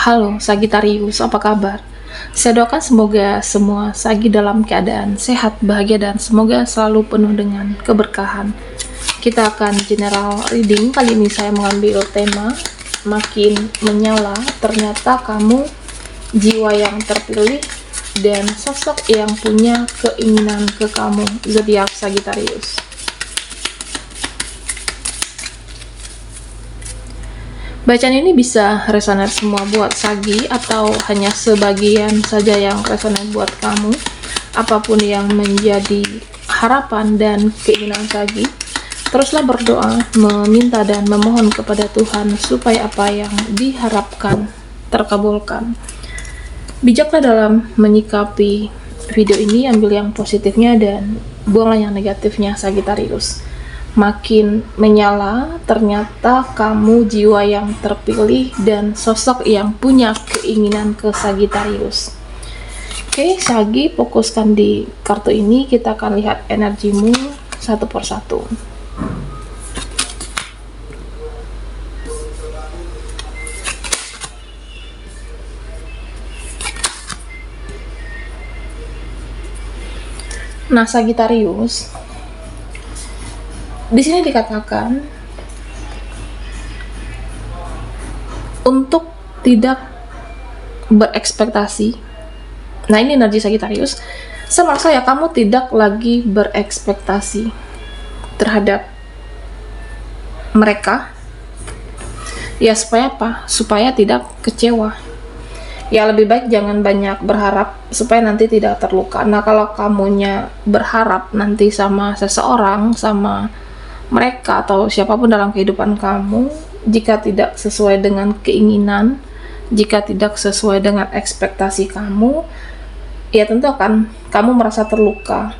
Halo Sagitarius, apa kabar? Saya doakan semoga semua Sagi dalam keadaan sehat, bahagia, dan semoga selalu penuh dengan keberkahan. Kita akan general reading. Kali ini saya mengambil tema makin menyala, ternyata kamu jiwa yang terpilih dan sosok yang punya keinginan ke kamu, zodiak Sagitarius. Bacaan ini bisa resonan semua buat Sagi atau hanya sebagian saja yang resonan buat kamu. Apapun yang menjadi harapan dan keinginan Sagi, teruslah berdoa, meminta dan memohon kepada Tuhan supaya apa yang diharapkan terkabulkan. Bijaklah dalam menyikapi video ini, ambil yang positifnya dan buanglah yang negatifnya Sagitarius. Makin menyala, ternyata kamu jiwa yang terpilih dan sosok yang punya keinginan ke Sagitarius. Oke, Sagi, fokuskan di kartu ini. Kita akan lihat energimu satu persatu. Nah, Sagitarius, di sini dikatakan untuk tidak berekspektasi. Nah, ini energi Sagitarius. Saya merasa ya kamu tidak lagi berekspektasi terhadap mereka. Ya, supaya apa? Supaya tidak kecewa. Ya, lebih baik jangan banyak berharap supaya nanti tidak terluka. Nah, kalau kamunya berharap nanti sama seseorang, sama mereka atau siapapun dalam kehidupan kamu, jika tidak sesuai dengan keinginan, jika tidak sesuai dengan ekspektasi kamu, ya tentu akan kamu merasa terluka.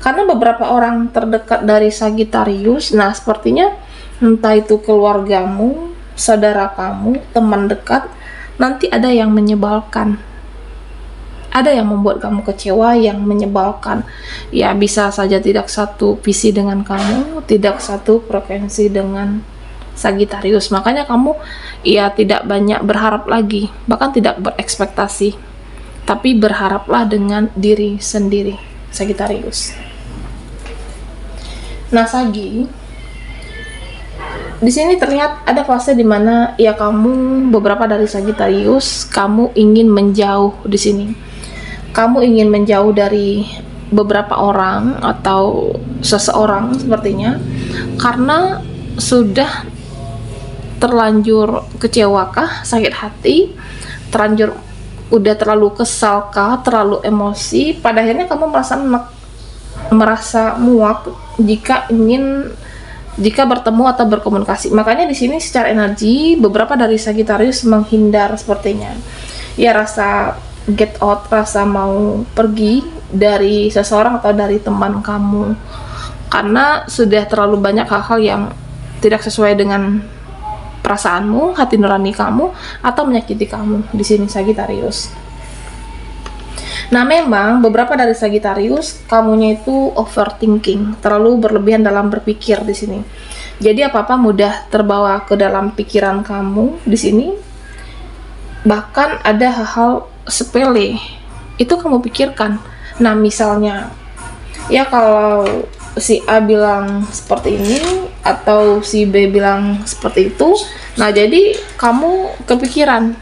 Karena beberapa orang terdekat dari Sagitarius, nah sepertinya entah itu keluargamu, saudara kamu, teman dekat, nanti ada yang menyebalkan, ada yang membuat kamu kecewa, yang menyebalkan. Ya, bisa saja tidak satu visi dengan kamu, tidak satu frekuensi dengan Sagitarius. Makanya kamu ya tidak banyak berharap lagi, bahkan tidak berekspektasi, tapi berharaplah dengan diri sendiri, Sagitarius. Nah, Sagi, di sini terlihat ada fase di mana ya kamu, beberapa dari Sagitarius, kamu ingin menjauh di sini. Kamu ingin menjauh dari beberapa orang atau seseorang sepertinya karena sudah terlanjur kecewakah, sakit hati, terlanjur udah terlalu kesalkah, terlalu emosi, pada akhirnya kamu merasa muak jika bertemu atau berkomunikasi. Makanya di sini secara energi beberapa dari Sagitarius menghindar sepertinya. Ya, rasa get out, rasa mau pergi dari seseorang atau dari teman kamu karena sudah terlalu banyak hal-hal yang tidak sesuai dengan perasaanmu, hati nurani kamu, atau menyakiti kamu di sini Sagitarius. Nah, memang beberapa dari Sagitarius kamunya itu overthinking, terlalu berlebihan dalam berpikir di sini. Jadi apa-apa mudah terbawa ke dalam pikiran kamu di sini. Bahkan ada hal-hal sepele itu kamu pikirkan. Nah, misalnya ya kalau si A bilang seperti ini atau si B bilang seperti itu, nah jadi kamu kepikiran,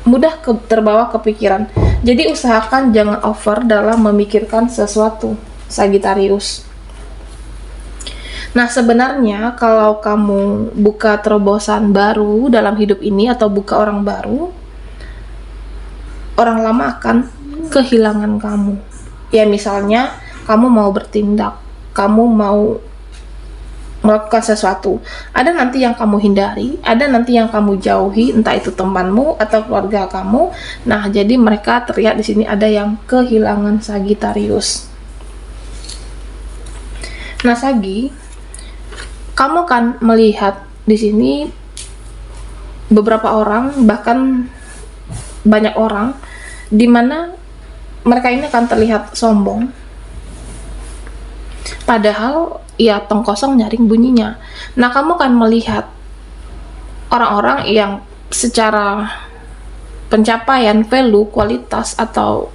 mudah terbawa kepikiran. Jadi usahakan jangan over dalam memikirkan sesuatu, Sagitarius. Nah, sebenarnya kalau kamu buka terobosan baru dalam hidup ini atau buka orang baru, orang lama akan kehilangan kamu. Ya, misalnya kamu mau bertindak, kamu mau melakukan sesuatu, ada nanti yang kamu hindari, ada nanti yang kamu jauhi, entah itu temanmu atau keluarga kamu. Nah, jadi mereka terlihat di sini ada yang kehilangan Sagitarius. Nah, Sagi, kamu akan melihat di sini beberapa orang, bahkan banyak orang, di mana mereka ini akan terlihat sombong. Padahal ya tong kosong nyaring bunyinya. Nah, kamu akan melihat orang-orang yang secara pencapaian, value, kualitas atau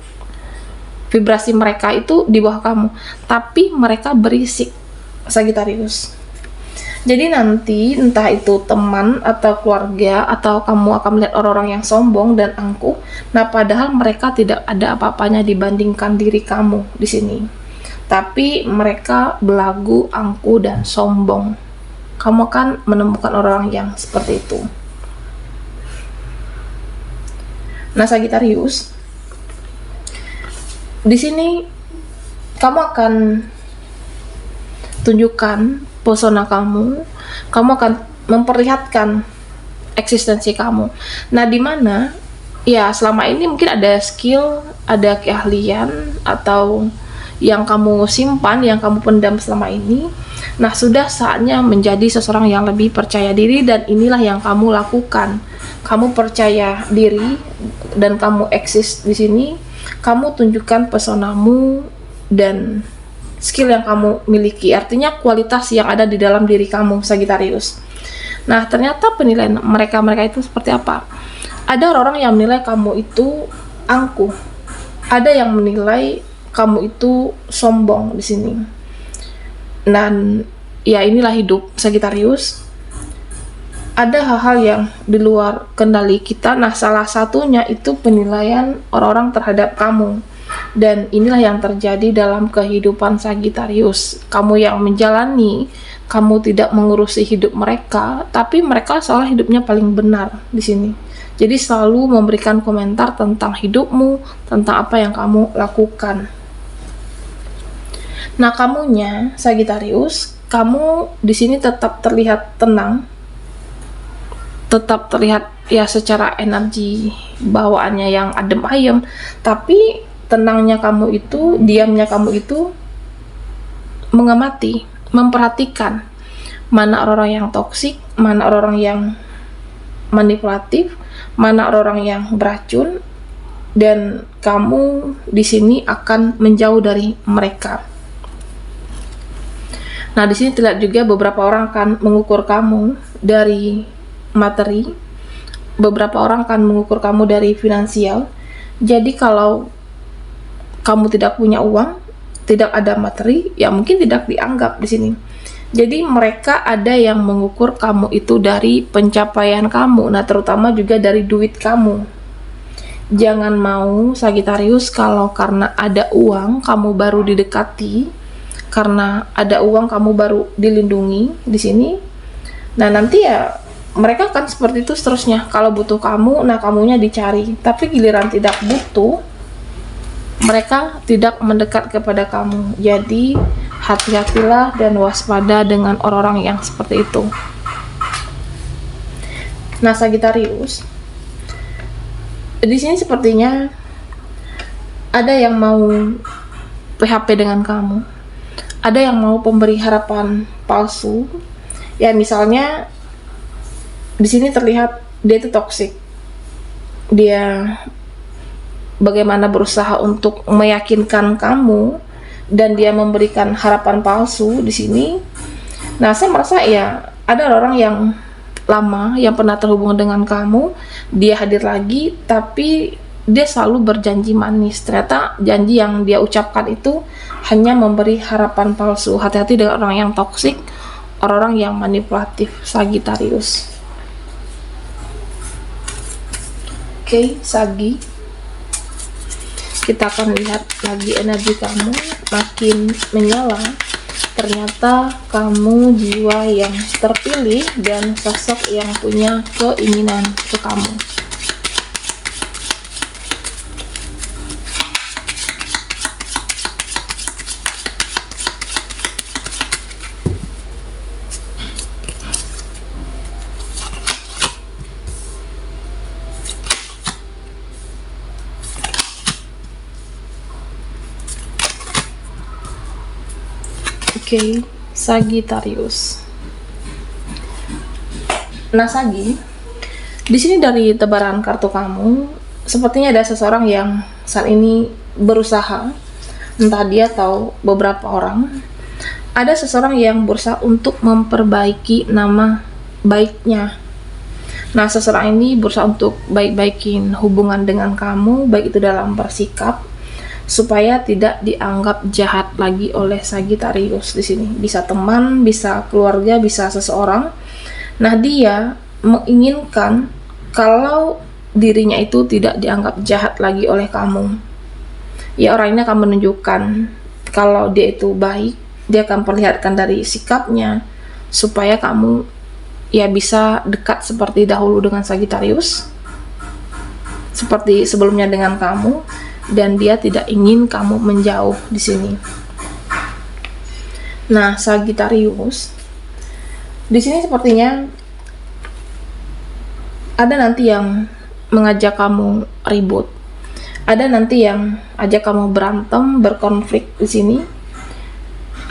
vibrasi mereka itu di bawah kamu, tapi mereka berisik, Sagittarius. Jadi nanti entah itu teman atau keluarga atau kamu akan melihat orang-orang yang sombong dan angkuh. Nah, padahal mereka tidak ada apa-apanya dibandingkan diri kamu di sini. Tapi mereka belagu, angkuh dan sombong. Kamu akan menemukan orang yang seperti itu. Nah, Sagittarius, di sini kamu akan tunjukkan pesona kamu akan memperlihatkan eksistensi kamu. Nah, di mana ya selama ini mungkin ada skill, ada keahlian atau yang kamu simpan, yang kamu pendam selama ini. Nah, sudah saatnya menjadi seseorang yang lebih percaya diri, dan inilah yang kamu lakukan. Kamu percaya diri dan kamu eksis di sini. Kamu tunjukkan pesonamu dan skill yang kamu miliki, artinya kualitas yang ada di dalam diri kamu, Sagittarius. Nah, ternyata penilaian mereka itu seperti apa? Ada orang yang menilai kamu itu angkuh, ada yang menilai kamu itu sombong di sini. Dan ya inilah hidup, Sagittarius. Ada hal-hal yang di luar kendali kita. Nah, salah satunya itu penilaian orang-orang terhadap kamu. Dan inilah yang terjadi dalam kehidupan Sagittarius. Kamu yang menjalani, kamu tidak mengurusi hidup mereka, tapi mereka seolah hidupnya paling benar di sini. Jadi selalu memberikan komentar tentang hidupmu, tentang apa yang kamu lakukan. Nah, kamunya Sagittarius, kamu di sini tetap terlihat tenang, tetap terlihat ya secara energi bawaannya yang adem ayem, tapi tenangnya kamu itu, diamnya kamu itu mengamati, memperhatikan mana orang-orang yang toksik, mana orang-orang yang manipulatif, mana orang-orang yang beracun, dan kamu di sini akan menjauh dari mereka. Nah, di sini terlihat juga beberapa orang akan mengukur kamu dari materi, beberapa orang akan mengukur kamu dari finansial. Jadi kalau kamu tidak punya uang, tidak ada materi, ya mungkin tidak dianggap di sini. Jadi mereka ada yang mengukur kamu itu dari pencapaian kamu, nah terutama juga dari duit kamu. Jangan mau, Sagittarius, kalau karena ada uang kamu baru didekati, karena ada uang kamu baru dilindungi di sini. Nah, nanti ya mereka akan seperti itu seterusnya. Kalau butuh kamu, nah kamunya dicari. Tapi giliran tidak butuh, mereka tidak mendekat kepada kamu. Jadi hati-hatilah dan waspada dengan orang-orang yang seperti itu. Nah, Sagittarius, di sini sepertinya ada yang mau PHP dengan kamu, ada yang mau pemberi harapan palsu. Ya, misalnya di sini terlihat dia itu toksik. Dia bagaimana berusaha untuk meyakinkan kamu, dan dia memberikan harapan palsu di sini. Nah, saya merasa ya ada orang yang lama yang pernah terhubung dengan kamu, dia hadir lagi, tapi dia selalu berjanji manis. Ternyata janji yang dia ucapkan itu hanya memberi harapan palsu. Hati-hati dengan orang yang toksik, orang-orang yang manipulatif, Sagittarius. Oke, Sagi, kita akan lihat lagi energi kamu makin menyala. Ternyata kamu jiwa yang terpilih dan sosok yang punya keinginan ke kamu. Oke, Sagittarius. Nah, Sagi, di sini dari tebaran kartu kamu, sepertinya ada seseorang yang saat ini berusaha, entah dia atau beberapa orang, ada seseorang yang berusaha untuk memperbaiki nama baiknya. Nah, seseorang ini berusaha untuk baik-baikin hubungan dengan kamu, baik itu dalam bersikap, supaya tidak dianggap jahat lagi oleh Sagittarius di sini. Bisa teman, bisa keluarga, bisa seseorang. Nah, dia menginginkan kalau dirinya itu tidak dianggap jahat lagi oleh kamu. Ya, orang ini akan menunjukkan kalau dia itu baik, dia akan perlihatkan dari sikapnya supaya kamu ya bisa dekat seperti dahulu dengan Sagittarius, seperti sebelumnya dengan kamu, dan dia tidak ingin kamu menjauh di sini. Nah, Sagittarius di sini sepertinya ada nanti yang mengajak kamu ribut, ada nanti yang ajak kamu berantem, berkonflik di sini.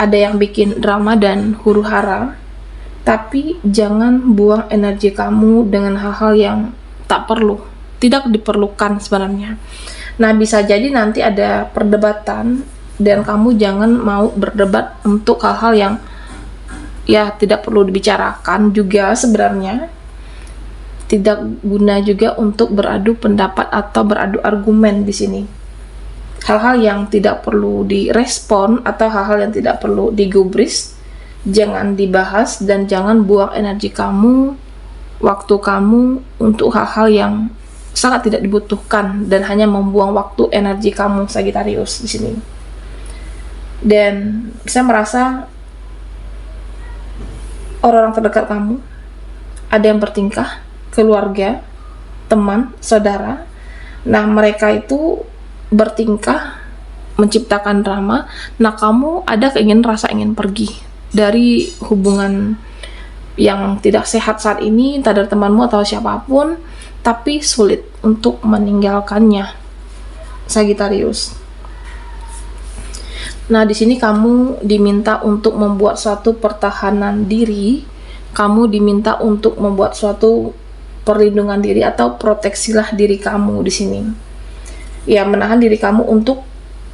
Ada yang bikin drama dan huru-hara, tapi jangan buang energi kamu dengan hal-hal yang tak perlu, tidak diperlukan sebenarnya. Nah, bisa jadi nanti ada perdebatan dan kamu jangan mau berdebat untuk hal-hal yang ya tidak perlu dibicarakan juga sebenarnya. Tidak guna juga untuk beradu pendapat atau beradu argumen di sini. Hal-hal yang tidak perlu direspon atau hal-hal yang tidak perlu digubris jangan dibahas, dan jangan buang energi kamu, waktu kamu untuk hal-hal yang sangat tidak dibutuhkan dan hanya membuang waktu energi kamu, Sagittarius di sini. Dan saya merasa orang-orang terdekat kamu ada yang bertingkah, keluarga, teman, saudara. Nah, mereka itu bertingkah menciptakan drama. Nah, kamu ada keinginan, rasa ingin pergi dari hubungan yang tidak sehat saat ini, entah dari temanmu atau siapapun, tapi sulit untuk meninggalkannya, Sagittarius. Nah, di sini kamu diminta untuk membuat suatu pertahanan diri, kamu diminta untuk membuat suatu perlindungan diri atau proteksilah diri kamu di sini. Ya, menahan diri kamu untuk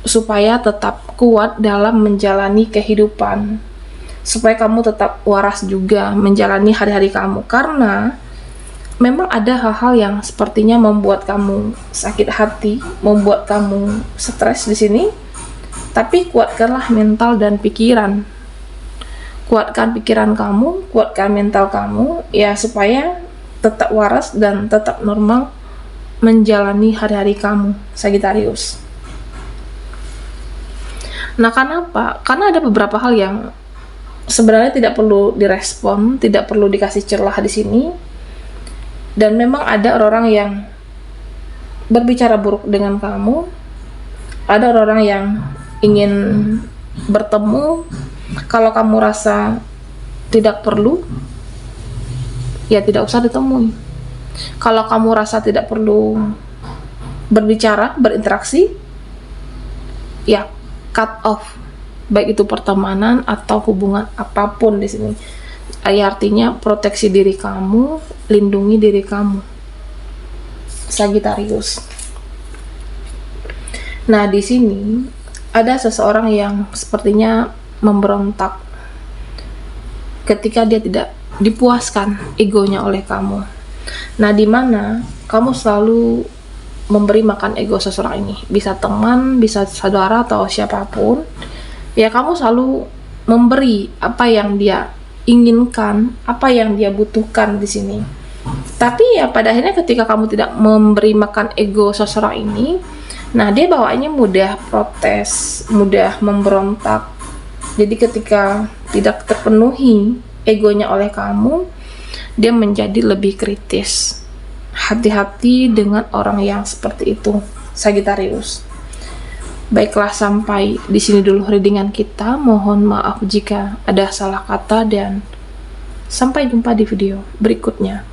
supaya tetap kuat dalam menjalani kehidupan, supaya kamu tetap waras juga menjalani hari-hari kamu, karena memang ada hal-hal yang sepertinya membuat kamu sakit hati, membuat kamu stres di sini. Tapi kuatkanlah mental dan pikiran, kuatkan pikiran kamu, kuatkan mental kamu, ya supaya tetap waras dan tetap normal menjalani hari-hari kamu, Sagittarius. Nah, kenapa? Karena ada beberapa hal yang sebenarnya tidak perlu direspon, tidak perlu dikasih celah di sini. Dan memang ada orang-orang yang berbicara buruk dengan kamu, ada orang-orang yang ingin bertemu. Kalau kamu rasa tidak perlu, ya tidak usah ditemui. Kalau kamu rasa tidak perlu berbicara, berinteraksi, ya cut off, baik itu pertemanan atau hubungan apapun di sini. Ya, artinya proteksi diri kamu, lindungi diri kamu, Sagittarius. Nah, di sini ada seseorang yang sepertinya memberontak ketika dia tidak dipuaskan egonya oleh kamu. Nah, di mana kamu selalu memberi makan ego seseorang ini, bisa teman, bisa saudara atau siapapun. Ya, kamu selalu memberi apa yang dia inginkan, apa yang dia butuhkan di sini. Tapi ya pada akhirnya ketika kamu tidak memberi makan ego seseorang ini, nah dia bawaannya mudah protes, mudah memberontak. Jadi ketika tidak terpenuhi egonya oleh kamu, dia menjadi lebih kritis. Hati-hati dengan orang yang seperti itu, Sagittarius. Baiklah, sampai di sini dulu readingan kita. Mohon maaf jika ada salah kata dan sampai jumpa di video berikutnya.